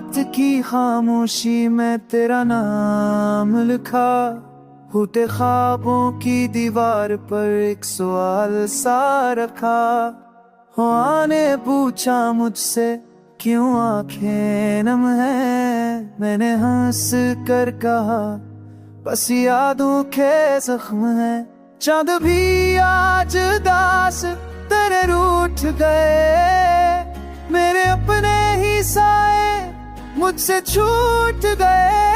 रात की खामोशी में तेरा नाम लिखा, फूटे ख्वाबों की दीवार पर एक सवाल सा रखा। ने पूछा मुझसे क्यों आंखें नम है, मैंने हंस कर कहा बस यादों के जख्म है। चांद भी आज दास तेरे रूठ गए, मेरे अपने ही साए मुझसे छूट गए।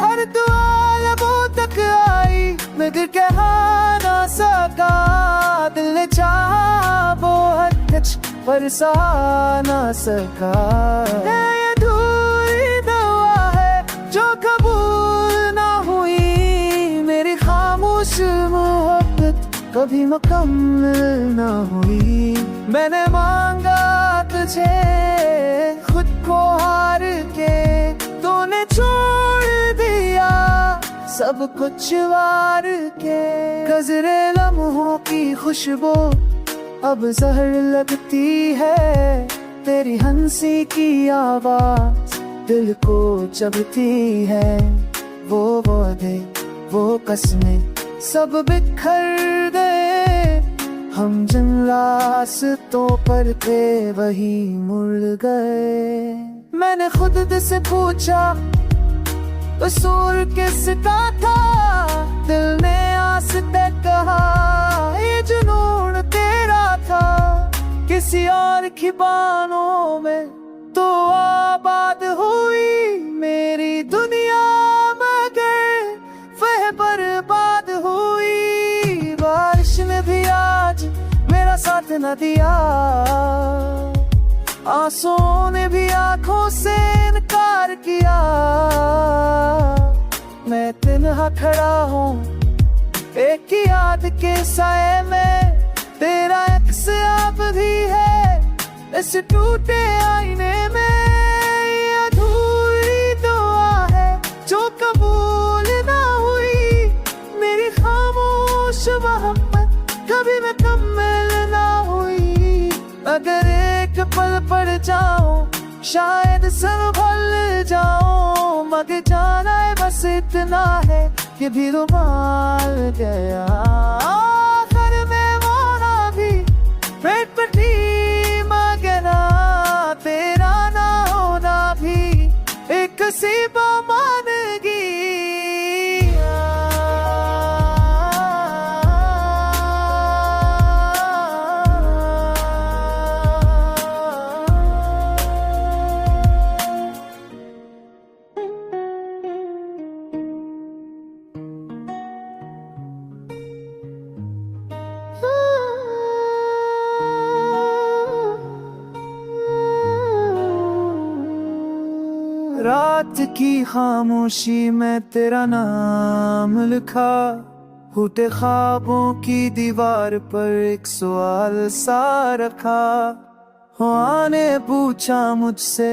हर दुआ लबों तक आई मगर कह ना सका, दिल ने चाहा वो हर टच पर सहा ना सका। ये अधूरी दुआ है जो कबूल ना हुई, मेरी खामोश मोहब्बत कभी मुकम्मल ना हुई। मैंने मांगा तुझे खुद को हार के, तूने छोड़ दिया सब कुछ वार के। गजरे लम्हों की खुशबू अब जहर लगती है, तेरी हंसी की आवाज दिल को चुभती है। वो वादे वो कसमें सब बिखर गए, हम जिन रास्तों पर थे वही मुड़ गए। मैंने खुद से पूछा कसूर किसका था, दिल ने आस्ते कहा ये जुनून तेरा था। किसी और की बाहों में तो आबाद हुई मेरी दुनिया, मगर वह बर्बाद हुई। बारिश ने भी आज मेरा साथ न दिया, आंसुओं ने भी आंखों से इनकार किया। मैं तन्हा खड़ा हूँ एक ही याद के साए में, तेरा अक्स अब भी है इस टूटे आईने में। ये अधूरी दुआ है जो कबूल ना हुई, मेरी खामोश मोहब्बत कभी मुकम्मल ना हुई। अगर एक पल पड़ जाऊं शायद संभल जाऊं, मगर जाना है बस इतना है कि भी रुमाल गया। आखिर में वो ना भी पेट पर थी मगना, तेरा ना होना भी एक सीबा मान गई। रात की खामोशी में तेरा नाम लिखा, फूटे ख्वाबों की दीवार पर एक सवाल सा रखा। ने पूछा मुझसे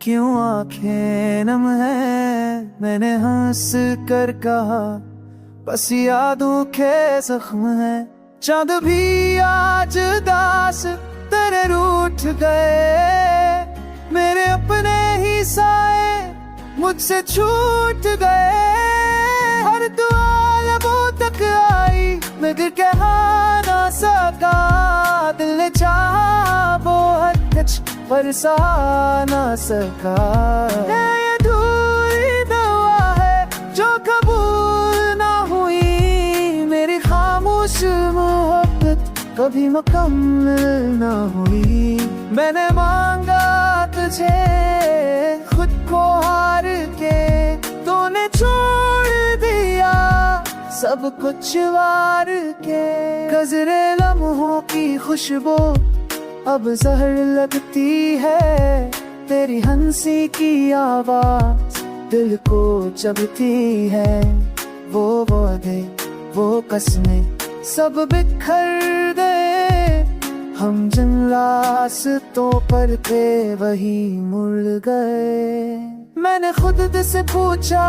क्यों आंखें नम है, मैंने हंस कर कहा बस यादों के जख्म है। चांद भी आज दास तेरे रूठ गए, मेरे अपने ही साए मुझसे छूट गए। हर दुआ लबों तक आई मगर कह ना सका, दिल ने चाहा वो हर टच पर सहा ना सका। ये अधूरी दुआ है जो कबूल ना हुई, मेरी खामोश मोहब्बत कभी मुकम्मल ना हुई। मैंने मांगा तुझे खुद को हार के, तूने छोड़ दिया सब कुछ वार के। गजरे लम्हों की खुशबू अब जहर लगती है, तेरी हंसी की आवाज दिल को चुभती है। वो वादे वो कसमें सब बिखर गए, हम जिन रास्तों पर थे वही मुड़ गए। मैंने खुद से पूछा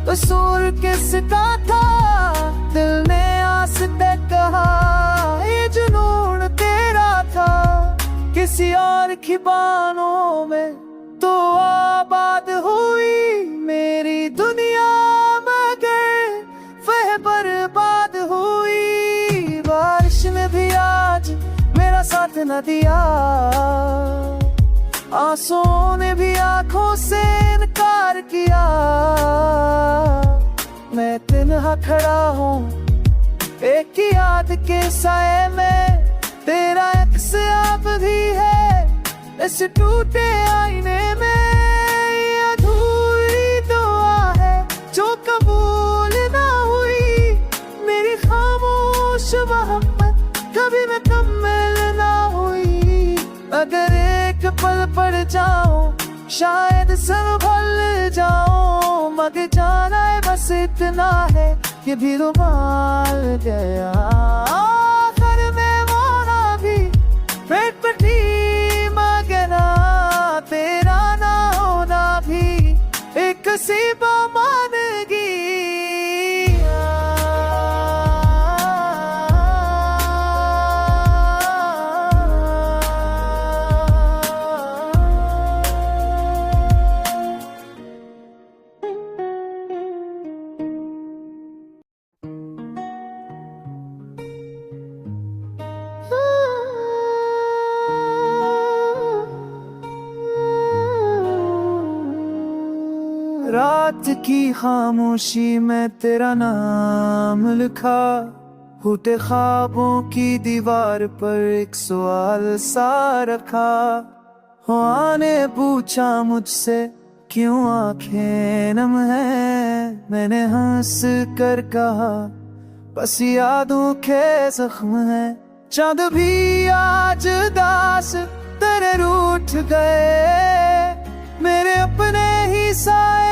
कसूर किसका था, दिल ने आस्ते कहा ये जुनून तेरा था। किसी और की बाहों में तो याद के साए में तेरा अक्स अब भी है इस टूटे आईने में। ये अधूरी दुआ है जो कबूल ना हुई, मेरी खामोश मोहब्बत कभी मुकम्मल ना हुई। अगर एक पल पड़ जाऊं शायद संभल जाऊं, मगर जाना है बस इतना है ये भी रुमाल गया। आखिर में मोना भी पेट पटी मगना, तेरा ना होना भी एक सीबा मानगी। रात की खामोशी में तेरा नाम लिखा, फूटे ख्वाबों की दीवार पर एक सवाल सा रखा। हुआ ने पूछा मुझसे क्यों आंखें नम है, मैंने हंस कर कहा बस यादों के जख्म है। चांद भी आज दास तेरे रूठ गए, मेरे अपने ही साए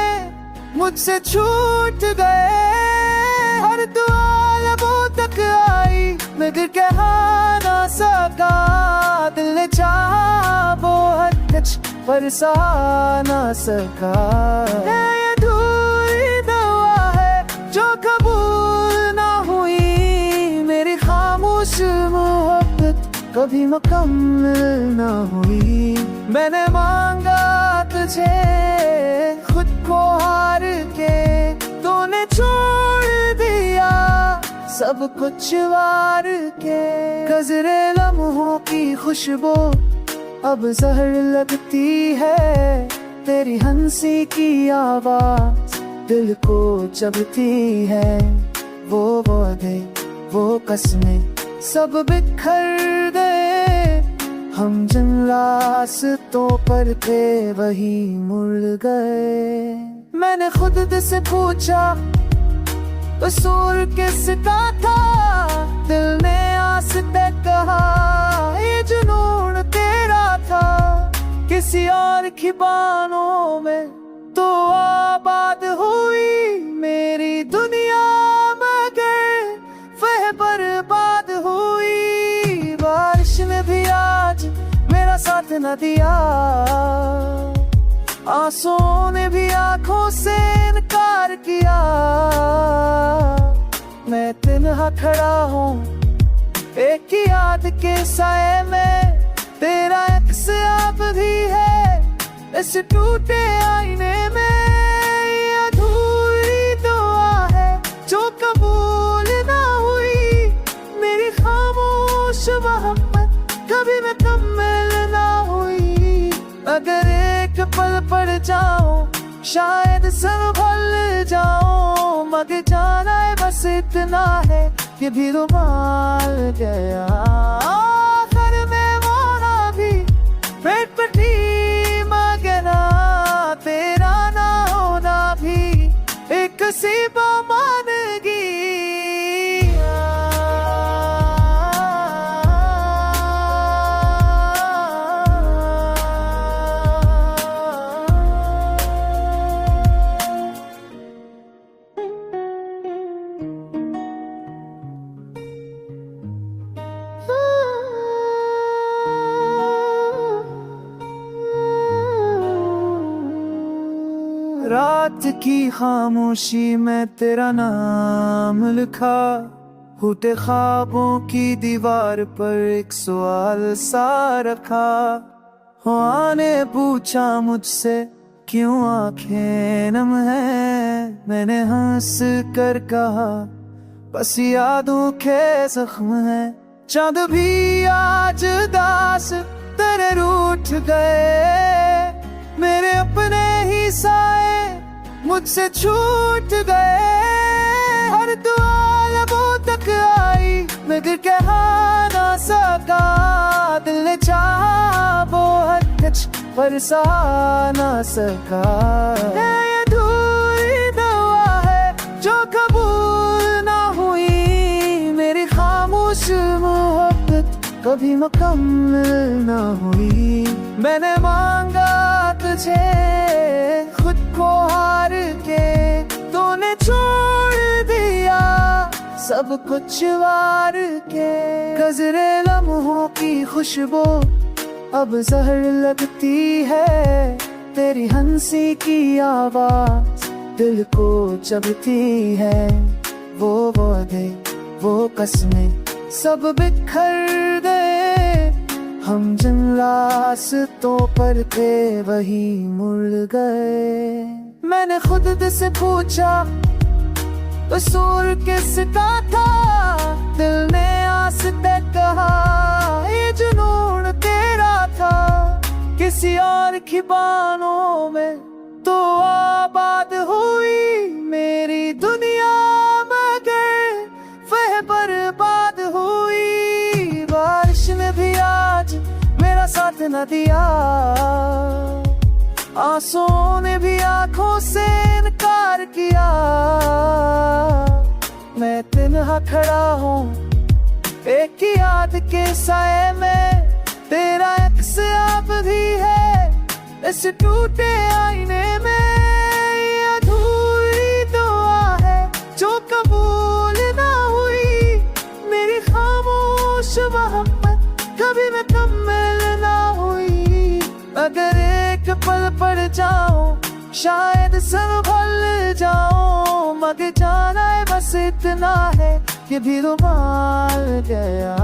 मुझसे छूट गए। हर दुआ लबों तक आई मगर कह ना सका, दिल ने चाहा वो हर कुछ पर सहा ना सका। ये अधूरी दुआ है जो कबूल ना हुई, मेरी खामोश मोहब्बत कभी मुकम्मल ना हुई। मैंने मांगा तुझे खुद को हार के, तूने छोड़ दिया सब कुछ वार के। गजरे लम्हों की खुशबू अब जहर लगती है, तेरी हंसी की आवाज दिल को चुभती है। वो वादे वो कसमें सब बिखर गए, हम जिन रास्तों पर थे वही मुड़ गए। मैंने खुद से पूछा कसूर किसका था, दिल ने आस पे कहा ये जुनून तेरा था। किसी और की बाहों में तो आबाद हुई मेरी दुनिया, मगर वह बर्बाद हुई। बारिश ने भी आज मेरा साथ न दिया, आंसुओं ने भी आंखों से इनकार किया। मैं तन्हा खड़ा हूँ एक ही याद के साए में, तेरा अक्स अब भी है इस टूटे आईने में। ये अधूरी दुआ है जो कबूल ना हुई, मेरी खामोश मोहब्बत कभी मुकम्मल ना हुई। अगर एक पल पड़ जाऊं शायद संभल जाऊं, मगर जाना है बस इतना है ये भी रुमाल गया। आखिर में मोना भी पेट पटी मगना, तेरा ना होना भी एक सीबा मानगी। रात की खामोशी में तेरा नाम लिखा, फूटे ख्वाबों की दीवार पर एक सवाल सा रखा। हुआ ने पूछा मुझसे क्यों आंखें नम है, मैंने हंस कर कहा बस यादों के जख्म है। चांद भी आज दास तेरे रूठ गए, मेरे अपने ही साए मुझसे छूट गए। हर दुआ लबों तक आई मैं दिल कह ना सका, दिल ने चाहा वो हर कुछ पर सहा ना सका। है ये अधूरी दुआ है जो कबूल ना हुई, मेरी खामोश मोहब्बत कभी मुकम्मल ना हुई। मैंने मांगा तुझे खुद को हार के, तूने छोड़ दिया सब कुछ वार के। गुज़रे लम्हों की खुशबू अब जहर लगती है, तेरी हंसी की आवाज दिल को चुभती है। वो वादे वो कसमें सब बिखर गए, हम जिन रास्तों पर थे वही मुड़ गए। मैंने खुद से पूछा कसूर किसका था, दिल ने आस्ते कहा ये जुनून तेरा था। किसी और की बाहों में तो आबाद हुई मेरी दुनिया, मगर वह बर्बाद हुई। बारिश ने भी आज मेरा साथ न दिया, आंसुओं ने भी आंखों से इनकार किया। मैं तन्हा खड़ा हूँ एक ही याद के साए में, तेरा अक्स अब भी है इस टूटे आईने में। ये अधूरी दुआ है जो कबूल ना हुई, मेरी खामोश मोहब्बत कभी मुकम्मल ना हुई। अगर एक पल पड़ जाऊं शायद संभल जाऊं, मगर जाना है बस इतना है ये भी रुमाल गया।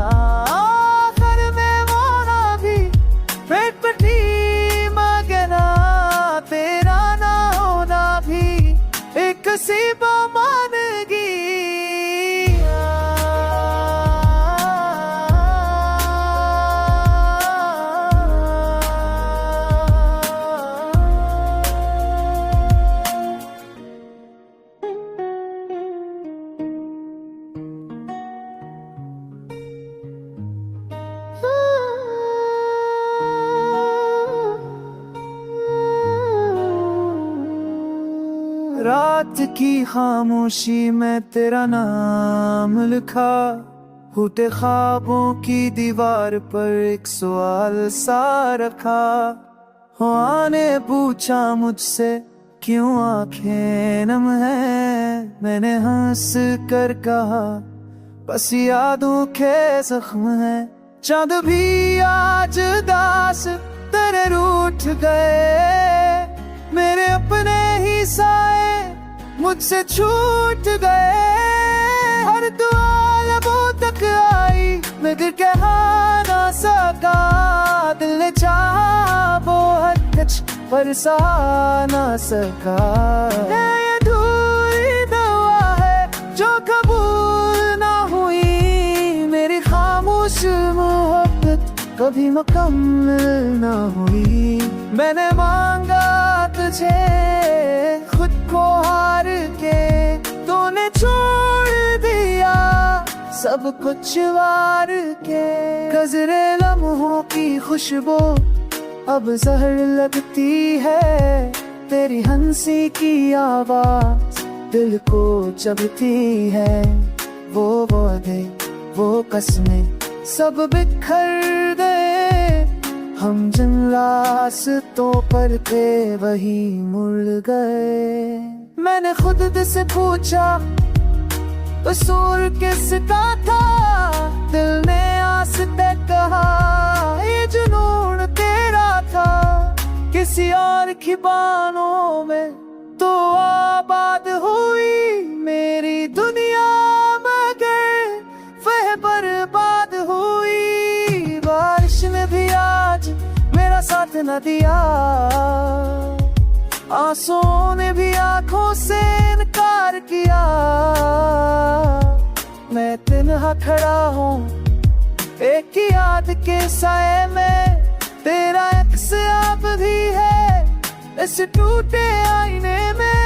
आखिर में वो ना भी पेट पर थी मगना, तेरा ना होना भी एक सीबा मान गई। रात की खामोशी में तेरा नाम लिखा, फूटे ख्वाबों की दीवार पर एक सवाल सा रखा। हाँ ने पूछा मुझसे क्यों आंखें नम है, मैंने हंस कर कहा बस यादों के जख्म है। चांद भी आज दास तेरे रूठ गए, मेरे अपने ही साए मुझसे छूट गए। हर दुआ लबों तक आई, मैं दिल कह ना सका, दिल ने चाहा वो हर कुछ पर सहा ना सका। है ये अधूरी दुआ है जो कबूल ना हुई, मेरी खामोश मोहब्बत कभी मुकम्मल ना हुई। मैंने मांगा तुझे खुद को हार के, तूने छोड़ दिया सब कुछ वार के। गुज़रे लम्हों की खुशबू अब जहर लगती है, तेरी हंसी की आवाज दिल को चुभती है। वो वादे वो कसमें सब बिखर गए, हम जिन रास्तों पर थे वही मुड़ गए। मैंने खुद से पूछा कसूर किसका था, दिल ने आस्ते कहा ये जुनून तेरा था। किसी और की बाहों में तो आबाद हुई मेरी दुनिया, मगर वह बर्बाद हुई। बारिश ने भी आज मेरा साथ न दिया, आंसुओं ने भी आंखों से इनकार किया। मैं तन्हा खड़ा हूँ एक ही याद के साए में, तेरा अक्स अब भी है इस टूटे आईने में।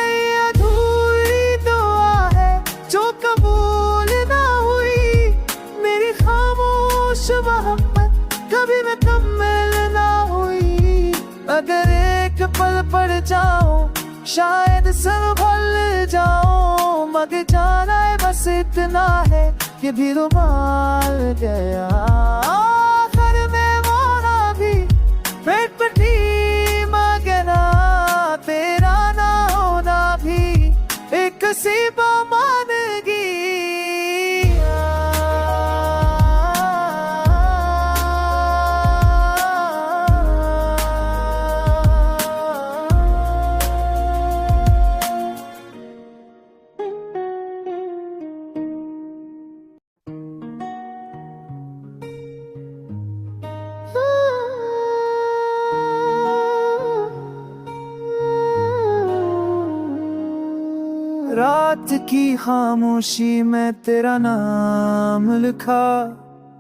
ये अधूरी दुआ है जो कबूल ना हुई, पड़ जाऊं, शायद संभल जाऊं, मगर जाना है बस इतना है, ये भी रुमाल गया। आखिर में वो ना भी पेट पटी मगना, तेरा ना होना भी एक सीबा मान गई। रात की खामोशी में तेरा नाम लिखा,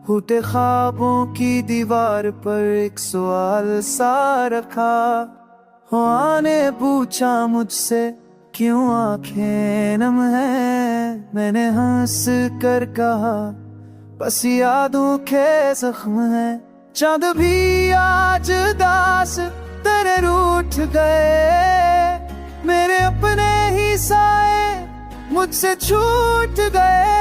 फूटे ख्वाबों की दीवार पर एक सवाल सा रखा। ने पूछा मुझसे क्यों आंखें नम है, मैंने हंस कर कहा बस यादों के जख्म है। चांद भी आज दास तेरे रूठ गए, मेरे अपने ही साए मुझसे छूट गए।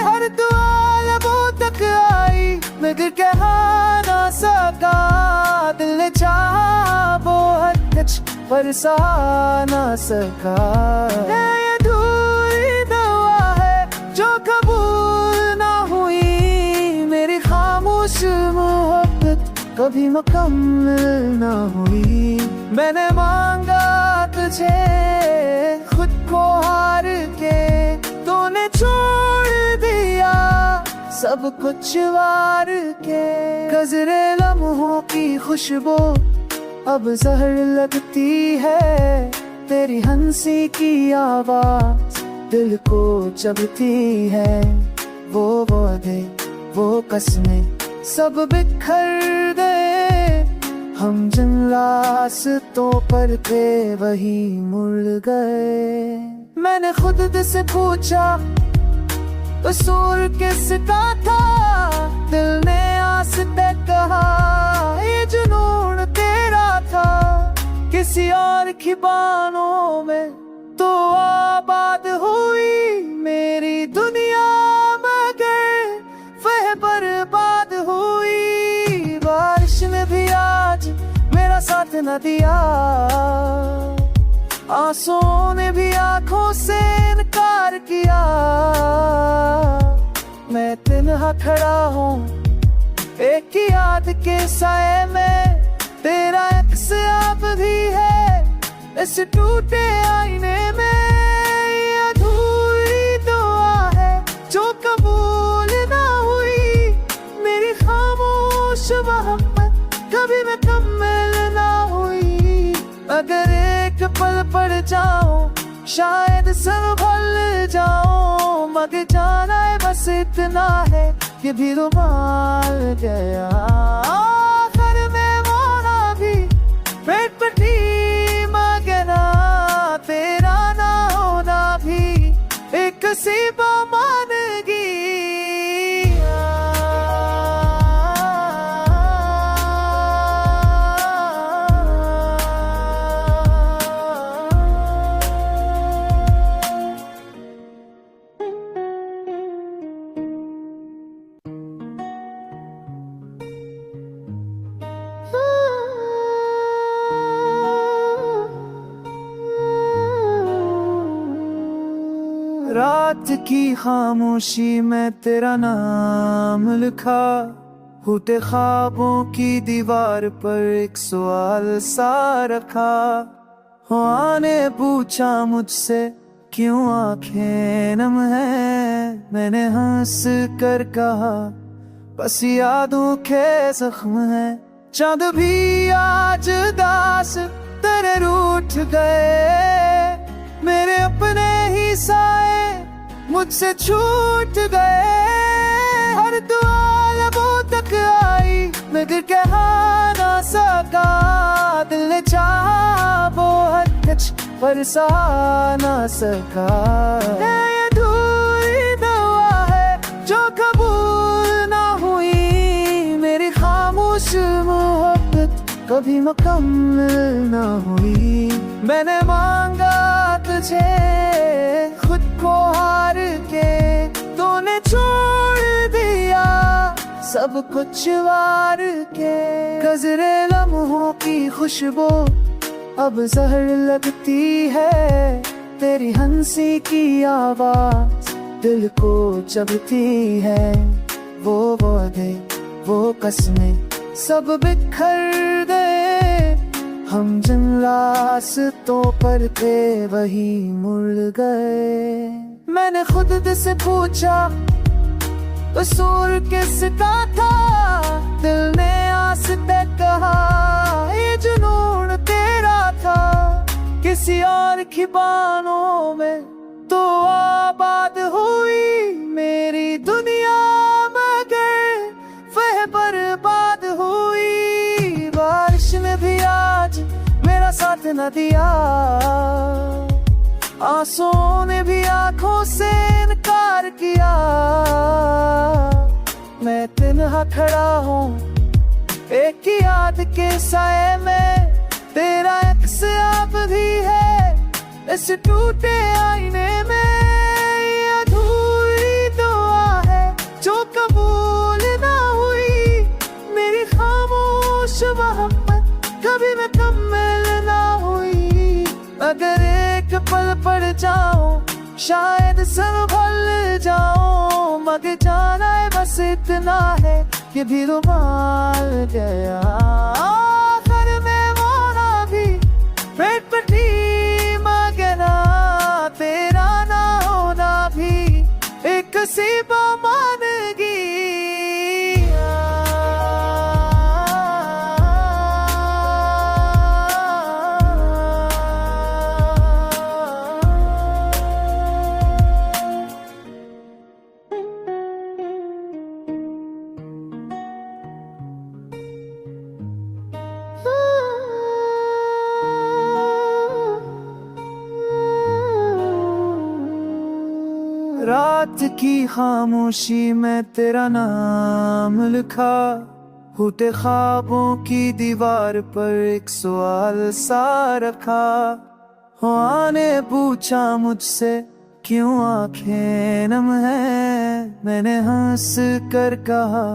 हर दुआ लबों तक आई मगर कह ना सका, दिल ने चाहा वो हर कुछ पर सहा ना सका। ये अधूरी दुआ है जो कबूल ना हुई, मेरी खामोश मोहब्बत कभी मुकम्मल ना हुई। मैंने मांगा तुझे खुद को हार के, तूने छोड़ दिया सब कुछ वार के। गजरे लम्हों की खुशबू अब जहर लगती है, तेरी हंसी की आवाज दिल को चबती है। वो वादे वो कसमें सब बिखर गए, हम जिन रास्तों पर थे वही मुड़ गए। मैंने खुद से पूछा कसूर किसका था, दिल ने आस्ते कहा ये जुनून तेरा था। किसी और की बाहों में तो आबाद हुई मेरी दुनिया, मगर वह बर्बाद हुई। बारिश ने भी आज मेरा साथ न दिया, आंसुओं ने भी आंखों से इनकार किया। मैं तन्हा खड़ा हूँ एक ही याद के साए में, तेरा अक्स अब भी है इस टूटे आईने में। ये अधूरी दुआ है जो कबूल ना हुई, मेरी खामोश मोहब्बत कभी मुकम्मल ना हुई। अगर एक पल पड़ जाऊं, शायद संभल जाऊं, मगर जाना है बस इतना है, ये भी रुमाल गया। आखिर में वो ना भी पेट पटी मगना, तेरा ना होना भी एक सीबा मान गई। रात की खामोशी में तेरा नाम लिखा, फूटे ख्वाबों की दीवार पर एक सवाल सा रखा। ने पूछा मुझसे क्यों आंखें नम है, मैंने हंस कर कहा बस यादों के जख्म है। चांद भी आज दास तेरे रूठ गए, मेरे अपने ही साए मुझसे छूट गए। हर दुआ लबों तक आई मगर कह ना सका, दिल ने चाहा वो हर कुछ पर सहा ना सका। ये अधूरी दुआ है जो कबूल ना हुई, मेरी खामोश मोहब्बत कभी मुकम्मल ना हुई। मैंने मांगा तुझे खुद को हार के, तूने छोड़ दिया सब कुछ वार के। गुज़रे लम्हों की खुशबू अब जहर लगती है, तेरी हंसी की आवाज दिल को चुभती है। वो वादे वो कस्में सब बिखर गए, हम जिन रास्तों पर थे वही मुड़ गए। मैंने खुद से पूछा कसूर किसका था, दिल ने आस्ते कहा ये जुनून तेरा था। किसी और की बाहों में तो आबाद हुई मेरी दुनिया, मगर वह बर्बाद हुई। बारिश ने भी आज मेरा साथ न दिया, आंसुओं ने भी आंखों से इनकार किया। मैं तन्हा खड़ा हूँ एक ही याद के साए में, तेरा अक्स अब भी है इस टूटे आईने में। ये अधूरी दुआ है जो कबूल ना हुई, मेरी खामोश मोहब्बत कभी मुकम्मल ना हुई। अगर एक पल पड़ जाऊं शायद संभल जाऊं, मगर जाना है बस इतना है कि भी रुमाल गया। आखिर में मोना भी पेट पटी मगना, तेरा ना होना भी एक सीबा मानगी। रात की खामोशी में तेरा नाम लिखा, फूटे ख्वाबों की दीवार पर एक सवाल सा रखा। हाँ ने पूछा मुझसे क्यों आंखें नम है, मैंने हंस कर कहा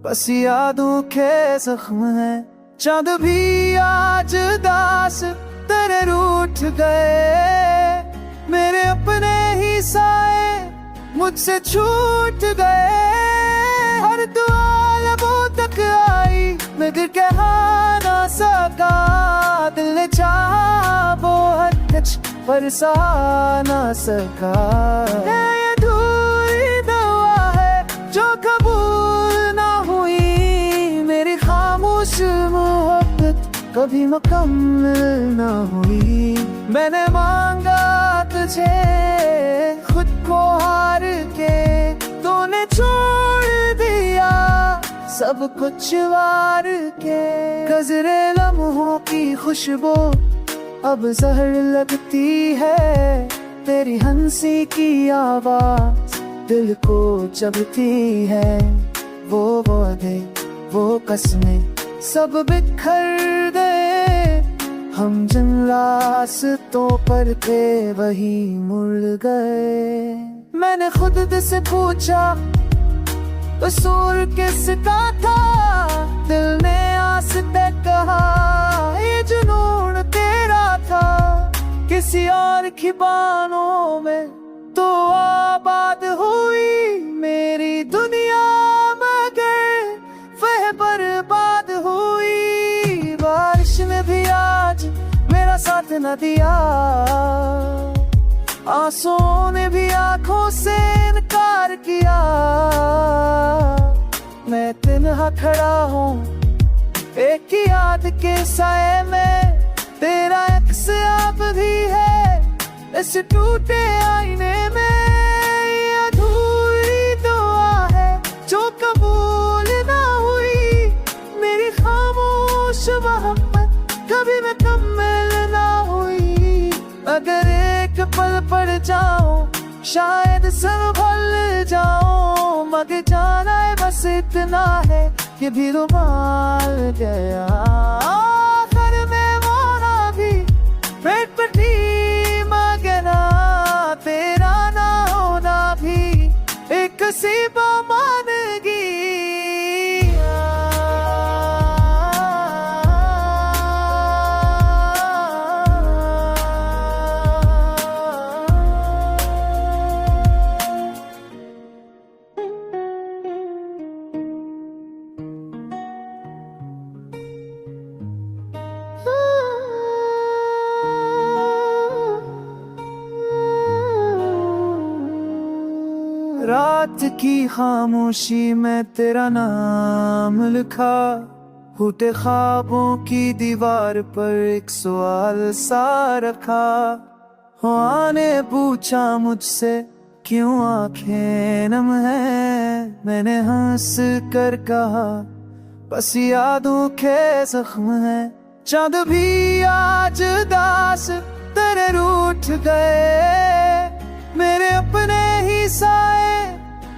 बस यादों के जख्म है। चांद भी आज दास तेरे रूठ गए, मेरे अपने ही साए मुझसे छूट गए। हर दुआ लबों तक आई मैं दिल कह ना सका, दिल ने चाहा वो हद तक पर सहा ना सका। ये अधूरी दुआ है जो कबूल ना हुई, मेरी खामोश मोहब्बत कभी मुकम्मल ना हुई। मैंने मांगा तुझे खुद को हार के, तूने छोड़ दिया सब कुछ वार के। गुज़रे लम्हों की खुशबू अब जहर लगती है, तेरी हंसी की आवाज दिल को चुभती है। वो वादे वो कस्में सब बिखर गए, हम जिन रास्तों पर थे वही मुड़ गए। मैंने खुद से पूछा कसूर किसका था, दिल ने आस्ते कहा ये जुनून तेरा था। किसी और की बाहों में तो आबाद हुई मेरी दुनिया, मगर वह बर्बाद हुई। बारिश ने भी आज मेरा साथ न दिया, आंसुओं ने भी आंखों से इनकार किया। मैं तन्हा खड़ा हूँ एक ही याद के साए में, तेरा अक्स अब भी है इस टूटे आईने में। ये अधूरी दुआ है जो कबूल ना हुई, मेरी खामोश मोहब्बत कभी मुकम्मल ना हुई। अगर एक पल पड़ जाऊं शायद संभल जाऊं, मगर जाना है बस इतना है ये भी रुमाल गया। आखिर में वो ना भी पेट पटी मगना, तेरा ना होना भी एक सीबा मानगी। रात की खामोशी में तेरा नाम लिखा, फूटे ख्वाबों की दीवार पर एक सवाल सा रखा। ख्वाब ने पूछा मुझसे क्यों आंखें नम है, मैंने हंस कर कहा बस यादों के जख्म है। चांद भी आज दास तेरे रूठ गए, मेरे अपने ही साए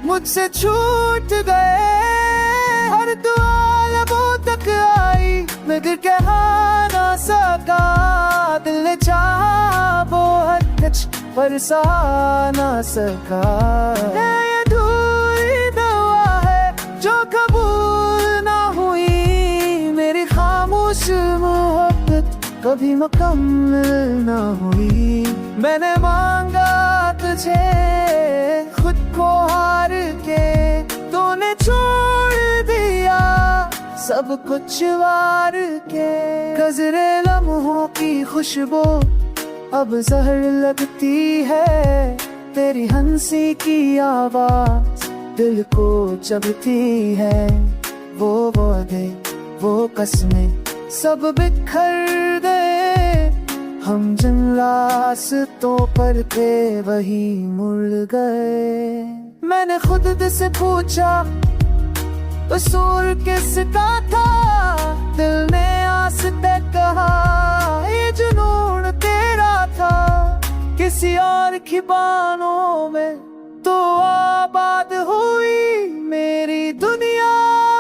मुझसे छूट गए। हर दुआ लबों तक आई मगर कह ना सका, दिल ने चाहा वो हद तक पर सहा ना सका। ये अधूरी दुआ है जो कबूल ना हुई, मेरी खामोश मोहब्बत कभी मुकम्मल ना हुई। मैंने मांगा तुझे खुद को हार के, तूने छोड़ दिया सब कुछ वार के। गजरे लम्हों की खुशबू अब जहर लगती है, तेरी हंसी की आवाज दिल को चुभती है। वो वादे वो कसमें सब बिखर गए, हम जिन रास्तों पर थे वही मुड़ गए। मैंने खुद से पूछा कसूर किसका था, दिल ने आस्ते कहा ये जुनून तेरा था। किसी और की बाहों में तो आबाद हुई मेरी दुनिया,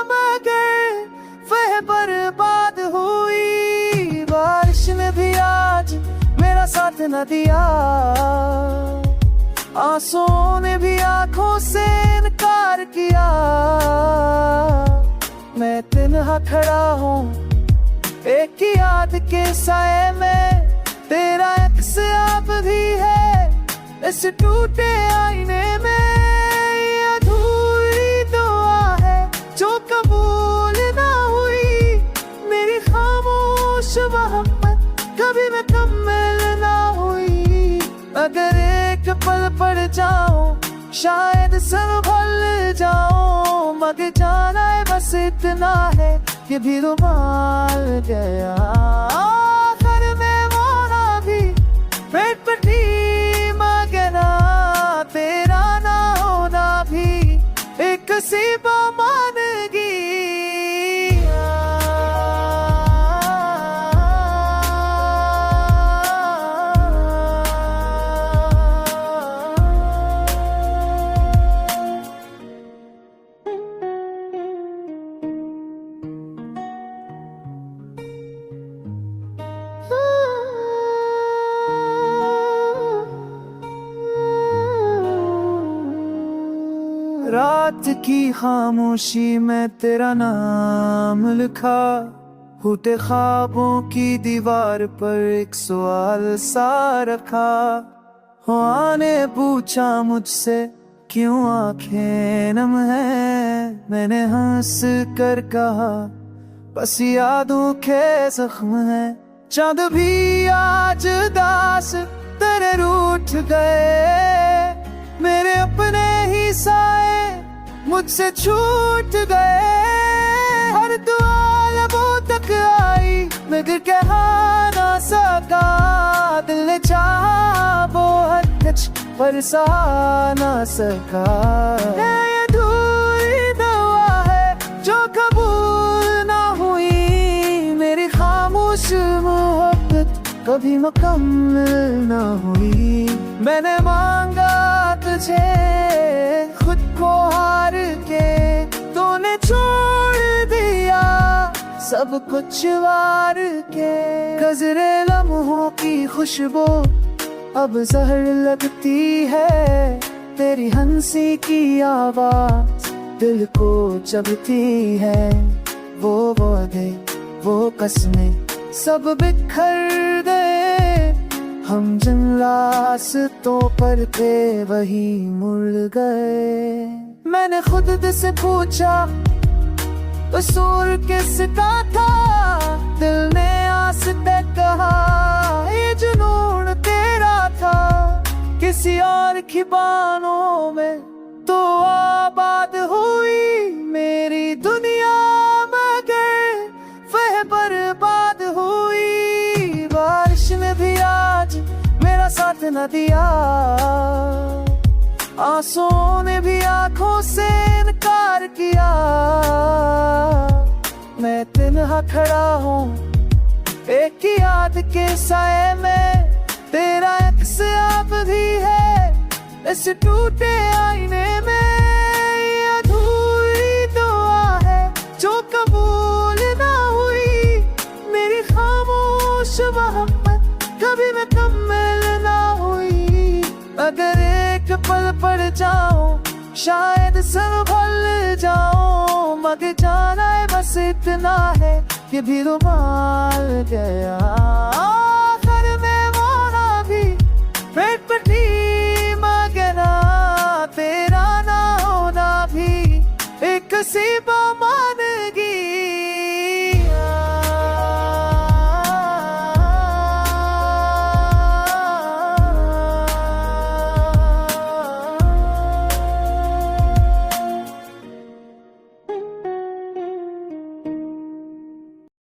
मगर वह बर्बाद हुई। बारिश ने भी आज मेरा साथ न दिया, आंसुओं ने भी आंखों से इनकार किया। मैं तन्हा खड़ा हूँ एक ही याद के साए में, तेरा अक्स अब भी है इस टूटे आईने में। ये अधूरी दुआ है जो कबूल ना हुई, मेरी खामोश मोहब्बत कभी मुकम्मल ना हुई। अगर एक पल पड़ जाऊं शायद संभल जाऊं, मगर जाना है बस इतना है ये भी रुमाल गया। आखिर में वो ना भी पेट पटी मगना, तेरा ना होना भी एक सीबा मानगी। रात की खामोशी में तेरा नाम लिखा, फूटे ख्वाबों की दीवार पर एक सवाल सा रखा। ख्वाब ने पूछा मुझसे क्यों आंखें नम है, मैंने हंस कर कहा बस यादों के जख्म है। चांद भी आज दास तेरे रूठ गए, मेरे अपने ही साए मुझसे छूट गए। हर दुआ लबों तक आई मगर कह ना सका, दिल ने चाहा वो हद तक पर सहा ना सका। ये अधूरी दुआ है जो कबूल ना हुई, मेरी खामोश मोहब्बत कभी मुकम्मल ना हुई। मैंने मांगा तुझे खुद को हार के, तूने छोड़ दिया सब कुछ वार के। गुजरे लम्हों की खुशबू अब जहर लगती है, तेरी हंसी की आवाज दिल को चुभती है। वो वादे वो कसमें सब बिखर गए, हम जिन रास्तों पर थे वही मुड़ गए। मैंने खुद से पूछा कसूर किसका था, दिल ने आस पे कहा ये जुनून तेरा था। किसी और की बाहों में तो आबाद हुई मेरी दुनिया, मगर वह बर्बाद हुई। बारिश ने भी आज मेरा साथ न दिया, आंसुओं ने भी आंखों से इनकार किया। मैं तन्हा खड़ा हूँ एक ही याद के साए में, तेरा अक्स अब भी है इस टूटे आईने में। ये अधूरी दुआ है जो कबूल ना हुई, मेरी खामोश मोहब्बत कभी मुकम्मल ना हुई। अगर एक पल पड़ जाऊं शायद संभल जाऊं, मगर जाना है बस इतना है ये भी रुमाल गया। आखिर में वो ना भी पेट पटी मगना, तेरा ना होना भी एक सी बात